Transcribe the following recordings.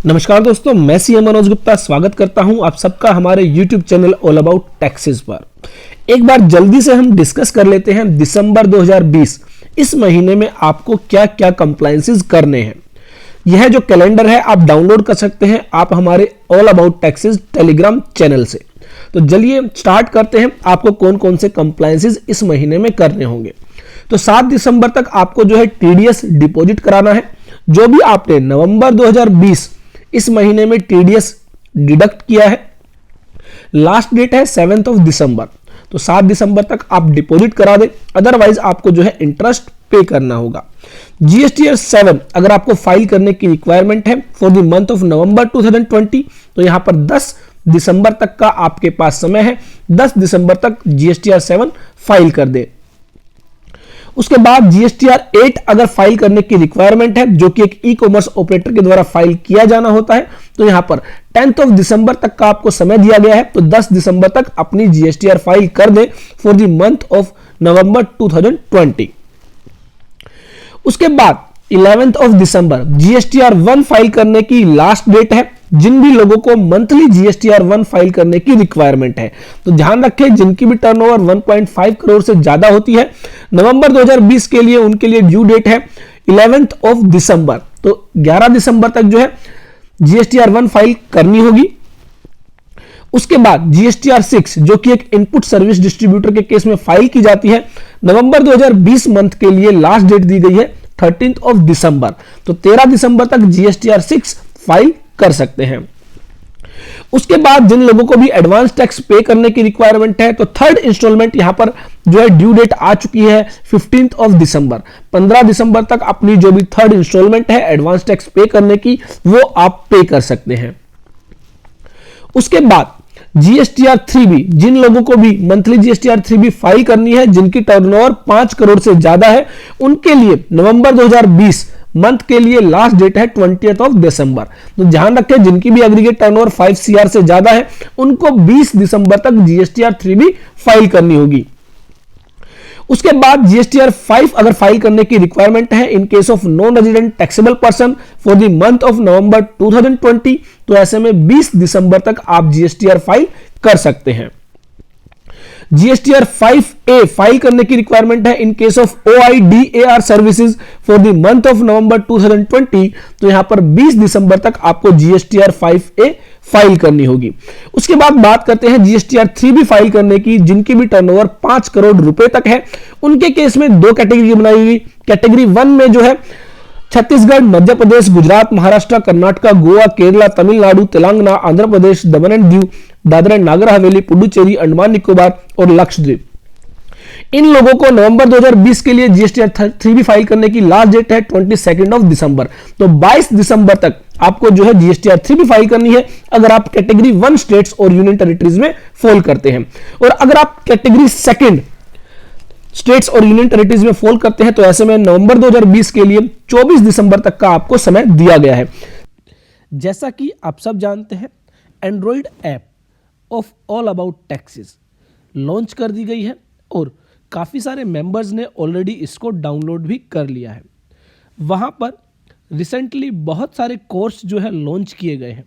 नमस्कार दोस्तों, मैं सीएम मनोज गुप्ता स्वागत करता हूं आप सबका हमारे YouTube channel all about taxes पर। एक बार जल्दी से हम डिस्कस कर लेते हैं दिसंबर 2020 इस महीने में आपको क्या क्या कंप्लायंसेस करने हैं। यह जो कैलेंडर है आप डाउनलोड कर सकते हैं आप हमारे all about taxes Telegram channel से। तो चलिए स्टार्ट करते हैं, आपको कौन कौन से कंप्लायंसेस इस महीने में करने होंगे। तो 7 दिसंबर तक आपको जो है टीडीएस डिपॉजिट कराना है। जो भी आपने नवंबर 2020 इस महीने में टीडीएस डिडक्ट किया है, लास्ट डेट है 7 दिसंबर। तो 7 दिसंबर तक आप डिपॉजिट करा दें, अदरवाइज आपको जो है इंटरेस्ट पे करना होगा। जीएसटीआर 7 अगर आपको फाइल करने की रिक्वायरमेंट है for the month of November 2020, तो यहां पर 10 दिसंबर तक का आपके पास समय है। 10 दिसंबर तक जीएसटीआर 7 फाइल कर दे। उसके बाद जीएसटीआर 8 अगर फाइल करने की रिक्वायरमेंट है, जो कि एक ई कॉमर्स ऑपरेटर के द्वारा फाइल किया जाना होता है, तो यहां पर 10 दिसंबर तक का आपको समय दिया गया है। तो 10 दिसंबर तक अपनी जीएसटीआर फाइल कर दे for the month of November 2020। उसके बाद 11 दिसंबर जीएसटीआर 1 फाइल करने की लास्ट डेट है। जिन भी लोगों को मंथली जीएसटीआर 1 फाइल करने की रिक्वायरमेंट है, तो ध्यान रखें जिनकी भी टर्नओवर 1.5 करोड़ से ज्यादा होती है, नवंबर 2020 के लिए उनके लिए ड्यू डेट है 11 दिसंबर। तो 11 दिसंबर तक जो है जीएसटीआर 1 फाइल करनी होगी। उसके बाद जीएसटीआर 6 जो कि एक इनपुट सर्विस डिस्ट्रीब्यूटर के केस में फाइल की जाती है, नवंबर 2020 मंथ के लिए लास्ट डेट दी गई है 13 दिसंबर। तो 13 दिसंबर तक जीएसटीआर 6 फाइल कर सकते हैं। उसके बाद जिन लोगों को भी एडवांस टैक्स पे करने की रिक्वायरमेंट है, तो थर्ड इंस्टॉलमेंट यहां पर जो है ड्यू डेट आ चुकी है 15 दिसंबर। 15 दिसंबर तक अपनी जो भी थर्ड इंस्टॉलमेंट है एडवांस टैक्स पे करने की, वो आप पे कर सकते हैं। उसके बाद जीएसटीआर 3B जिन लोगों को भी मंथली जीएसटीआर 3B फाइल करनी है, जिनकी टर्नओवर 5 करोड़ से ज्यादा है, उनके लिए नवंबर 2020 मंथ के लिए लास्ट डेट है 20 दिसंबर। तो ध्यान रखें जिनकी भी एग्रीगेट टर्नओवर 5 CR से ज्यादा है, उनको 20 दिसंबर तक जीएसटीआर 3B फाइल करनी होगी। उसके बाद जीएसटीआर 5 अगर फाइल करने की रिक्वायरमेंट है इन case of non resident taxable person for the month of November 2020, तो ऐसे में 20 दिसंबर तक आप जीएसटीआर फाइल कर सकते हैं। जीएसटीआर 5A फाइल करने की रिक्वायरमेंट है इन case of OIDAR services for the month of November 2020, तो यहां पर 20 दिसंबर तक आपको जीएसटीआर 5A फाइल करनी होगी। उसके बाद बात करते हैं जीएसटीआर 3B फाइल करने की, जिनकी भी टर्नओवर 5 करोड़ रुपए तक है। उनके केस में 2 कैटेगरी बनाई हुई। कैटेगरी 1 में जो है छत्तीसगढ़, मध्य प्रदेश, गुजरात, महाराष्ट्र, कर्नाटक, गोवा, केरला, तमिलनाडु, तेलंगाना, आंध्र प्रदेश, दमन एंड दीव, दादरा एंड नगर हवेली, पुडुचेरी, अंडमान निकोबार और लक्षद्वीप। इन लोगों को नवंबर 2020 के लिए जीएसटीआर 3B फाइल करने की लास्ट डेट है 22 दिसंबर। तो 22 दिसंबर तक आपको जो है जीएसटीआर 3B फाइल करनी है अगर आप कैटेगरी 1 स्टेट्स और यूनियन टेरिटरीज में फॉल करते हैं। और अगर आप कैटेगरी 2 स्टेट्स और यूनियन टेरिटरीज में फॉल करते हैं, तो ऐसे में नवंबर 2020 के लिए 24 दिसंबर तक का आपको समय दिया गया है। जैसा कि आप सब जानते हैं, Android app of all about taxes launch कर दी गई है और काफ़ी सारे मेंबर्स ने ऑलरेडी इसको डाउनलोड भी कर लिया है। वहाँ पर रिसेंटली बहुत सारे कोर्स जो है लॉन्च किए गए हैं।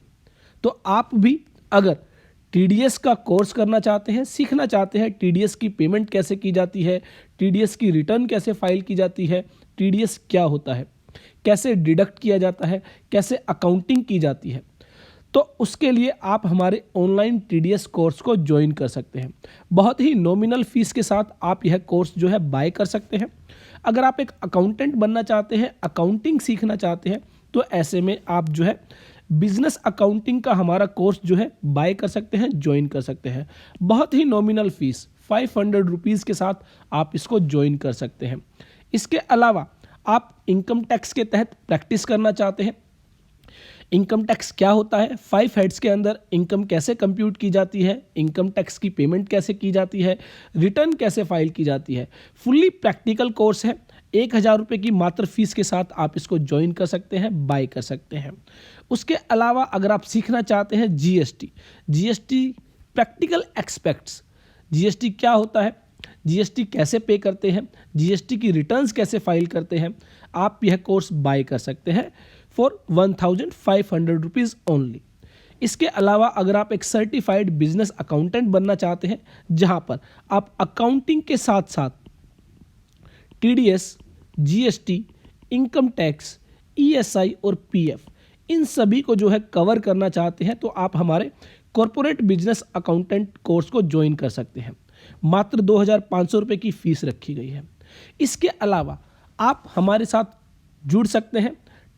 तो आप भी अगर टीडीएस का कोर्स करना चाहते हैं, सीखना चाहते हैं टीडीएस की पेमेंट कैसे की जाती है, टीडीएस की रिटर्न कैसे फाइल की जाती है, टीडीएस क्या होता है, कैसे डिडक्ट किया जाता है, कैसे अकाउंटिंग की जाती है, तो उसके लिए आप हमारे ऑनलाइन टीडीएस कोर्स को ज्वाइन कर सकते हैं। बहुत ही नॉमिनल फीस के साथ आप यह कोर्स जो है बाय कर सकते हैं। अगर आप एक अकाउंटेंट बनना चाहते हैं, अकाउंटिंग सीखना चाहते हैं, तो ऐसे में आप जो है बिजनेस अकाउंटिंग का हमारा कोर्स जो है बाय कर सकते हैं, ज्वाइन कर सकते हैं। बहुत ही नॉमिनल फीस 500 रुपीज़ के साथ आप इसको ज्वाइन कर सकते हैं। इसके अलावा आप इनकम टैक्स के तहत प्रैक्टिस करना चाहते हैं, इनकम टैक्स क्या होता है, 5 हेड्स के अंदर इनकम कैसे कंप्यूट की जाती है, इनकम टैक्स की पेमेंट कैसे की जाती है, रिटर्न कैसे फाइल की जाती है, फुल्ली प्रैक्टिकल कोर्स है। 1000 रुपये की मात्र फीस के साथ आप इसको ज्वाइन कर सकते हैं, बाय कर सकते हैं। उसके अलावा अगर आप सीखना चाहते हैं जीएसटी प्रैक्टिकल एक्सपेक्ट्स, जीएसटी क्या होता है, जीएसटी कैसे पे करते हैं, जीएसटी की रिटर्न्स कैसे फाइल करते हैं, आप यह कोर्स बाय कर सकते हैं फॉर 1500 रुपीज़ ओनली। इसके अलावा अगर आप एक सर्टिफाइड बिजनेस अकाउंटेंट बनना चाहते हैं, जहां पर आप अकाउंटिंग के साथ साथ TDS, GST, income tax, ESI और PF इन सभी को जो है कवर करना चाहते हैं, तो आप हमारे कॉरपोरेट बिजनेस अकाउंटेंट कोर्स को ज्वाइन कर सकते हैं। मात्र 2500 रुपये की फीस रखी गई है। इसके अलावा आप हमारे साथ जुड़ सकते हैं।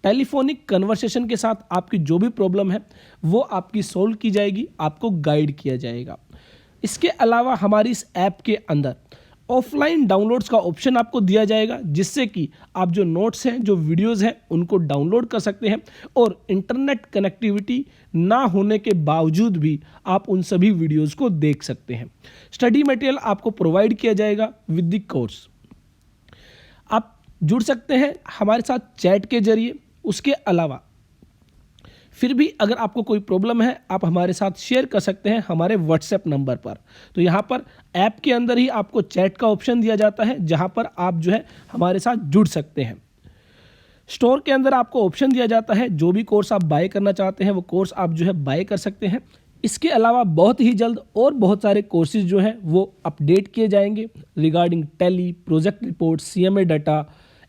टेलीफोनिक कन्वर्सेशन के साथ आपकी जो भी प्रॉब्लम है वो आपकी सॉल्व की जाएगी, आपको गाइड किया जाएगा। इसके अलावा हमारी इस ऐप के अंदर ऑफलाइन डाउनलोड्स का ऑप्शन आपको दिया जाएगा, जिससे कि आप जो नोट्स हैं, जो वीडियोस हैं, उनको डाउनलोड कर सकते हैं और इंटरनेट कनेक्टिविटी ना होने के बावजूद भी आप उन सभी वीडियोस को देख सकते हैं। स्टडी मटेरियल आपको प्रोवाइड किया जाएगा विद द कोर्स। आप जुड़ सकते हैं हमारे साथ चैट के जरिए। उसके अलावा फिर भी अगर आपको कोई प्रॉब्लम है, आप हमारे साथ शेयर कर सकते हैं हमारे व्हाट्सएप नंबर पर। तो यहाँ पर ऐप के अंदर ही आपको चैट का ऑप्शन दिया जाता है, जहाँ पर आप जो है हमारे साथ जुड़ सकते हैं। स्टोर के अंदर आपको ऑप्शन दिया जाता है, जो भी कोर्स आप बाय करना चाहते हैं वो कोर्स आप जो है बाय कर सकते हैं। इसके अलावा बहुत ही जल्द और बहुत सारे कोर्सेज जो हैं वो अपडेट किए जाएंगे regarding Tally, project report, CMA data,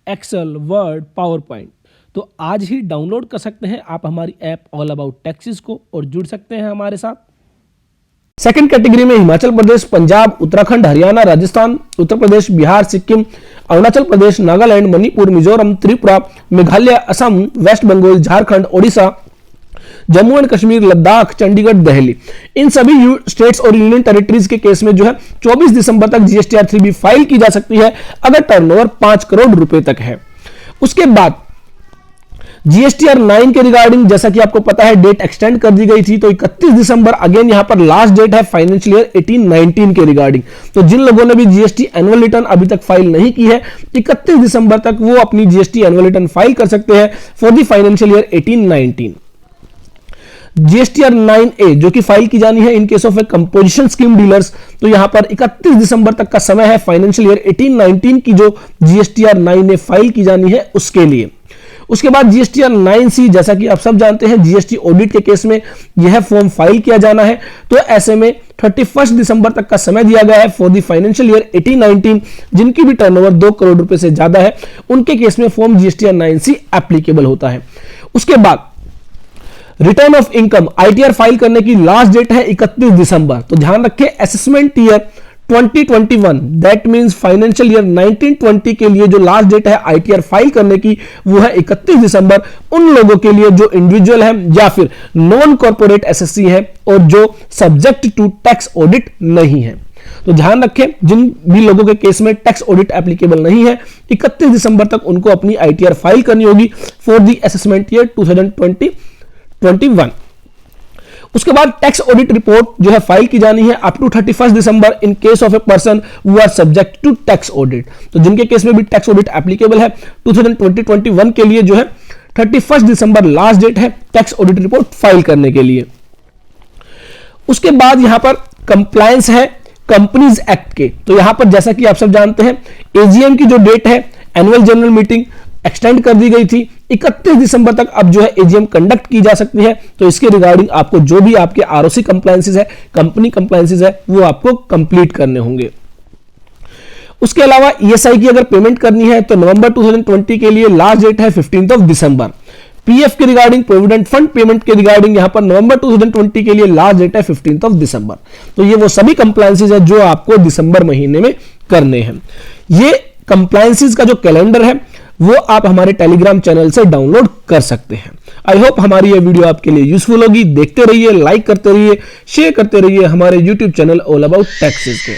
Excel, Word, PowerPoint. तो आज ही डाउनलोड कर सकते हैं आप हमारी ऐप ऑल अबाउट टैक्सेस को और जुड़ सकते हैं हमारे साथ। सेकंड कैटेगरी में हिमाचल प्रदेश, पंजाब, उत्तराखंड, हरियाणा, राजस्थान, उत्तर प्रदेश, बिहार, सिक्किम, अरुणाचल प्रदेश, नागालैंड, मणिपुर, मिजोरम, त्रिपुरा, मेघालय, असम, वेस्ट बंगाल, झारखंड, ओडिशा, जम्मू एंड कश्मीर, लद्दाख, चंडीगढ़, दिल्ली, इन सभी स्टेट्स और यूनियन टेरिटरीज के केस में जो है 24 दिसंबर तक GSTR 3B फाइल की जा सकती है अगर टर्नओवर 5 करोड़ रुपए तक है। उसके बाद GSTR 9 के रिगार्डिंग जैसा कि आपको पता है डेट एक्सटेंड कर दी गई थी, तो 31 दिसंबर अगेन यहां पर लास्ट डेट है फाइनेंशियल ईयर 18-19 के रिगार्डिंग। तो जिन लोगों ने भी GST एनुअल रिटर्न अभी तक फाइल नहीं की है, 31 दिसंबर तक वो अपनी GST एनुअल रिटर्न फाइल कर सकते हैं for the financial year 18-19। GSTR 9A जो कि फाइल की जानी है इन case of A composition scheme dealers, तो यहां पर 31 दिसंबर तक का समय है फाइनेंशियल ईयर 18-19 की जो GSTR 9A फाइल की जानी है उसके लिए। उसके बाद GSTR 9C जैसा कि आप सब जानते हैं GST ऑडिट के केस में यह फॉर्म फाइल किया जाना है, तो ऐसे में 31 दिसंबर तक का समय दिया गया है फॉर द फाइनेंशियल ईयर 18-19। जिनकी भी टर्नओवर 2 करोड़ रुपए से ज्यादा है उनके केस में फॉर्म GSTR 9C एप्लीकेबल होता है। उसके बाद return of income ITR file करने की लास्ट डेट है 31 दिसंबर। तो ध्यान रखें assessment year 2021 that means financial year 1920 के लिए जो लास्ट डेट है ITR फाइल करने की वो है 31 दिसंबर। उन लोगों के लिए जो इंडिविजुअल है या फिर नॉन कॉर्पोरेट SSC है और जो सब्जेक्ट टू टैक्स ऑडिट नहीं है। तो ध्यान रखें जिन भी लोगों के केस में टैक्स ऑडिट एप्लीकेबल नहीं है 31 दिसंबर तक उनको अपनी ITR फाइल करनी होगी फॉर द असेसमेंट ईयर 2020-21। उसके बाद टैक्स ऑडिट रिपोर्ट जो है फाइल की जानी है अप टू 31 दिसंबर in case of a person who are subject to tax audit. तो जिनके केस में भी टैक्स ऑडिट एप्लीकेबल है 2020-21 के लिए जो है 31 दिसंबर लास्ट डेट है टैक्स ऑडिट रिपोर्ट फाइल करने के लिए। उसके बाद यहां पर कंप्लायंस है कंपनीज एक्ट के। तो यहां पर जैसा कि आप सब जानते हैं AGM की जो डेट है एनुअल जनरल मीटिंग एक्सटेंड कर दी गई थी 31 दिसंबर तक अब जो है AGM कंडक्ट की जा सकती है। तो इसके रिगार्डिंग आपको जो भी आपके ROC कंप्लायंसेस है, कंपनी कंप्लायंसेस है, वो आपको कंप्लीट करने होंगे। उसके अलावा ESI की अगर पेमेंट करनी है तो नवंबर 2020 के लिए लास्ट डेट है 15 दिसंबर। PF के रिगार्डिंग प्रोविडेंट फंड पेमेंट के रिगार्डिंग यहां पर नवंबर 2020 के लिए लास्ट डेट है 15 दिसंबर। तो ये वो सभी कंप्लायंसेस है जो आपको दिसंबर महीने में करने हैं। ये कंप्लायंसेस का जो कैलेंडर है वो आप हमारे टेलीग्राम चैनल से डाउनलोड कर सकते हैं। आई होप हमारी ये वीडियो आपके लिए यूजफुल होगी। देखते रहिए, लाइक करते रहिए, शेयर करते रहिए हमारे YouTube channel all about taxes को।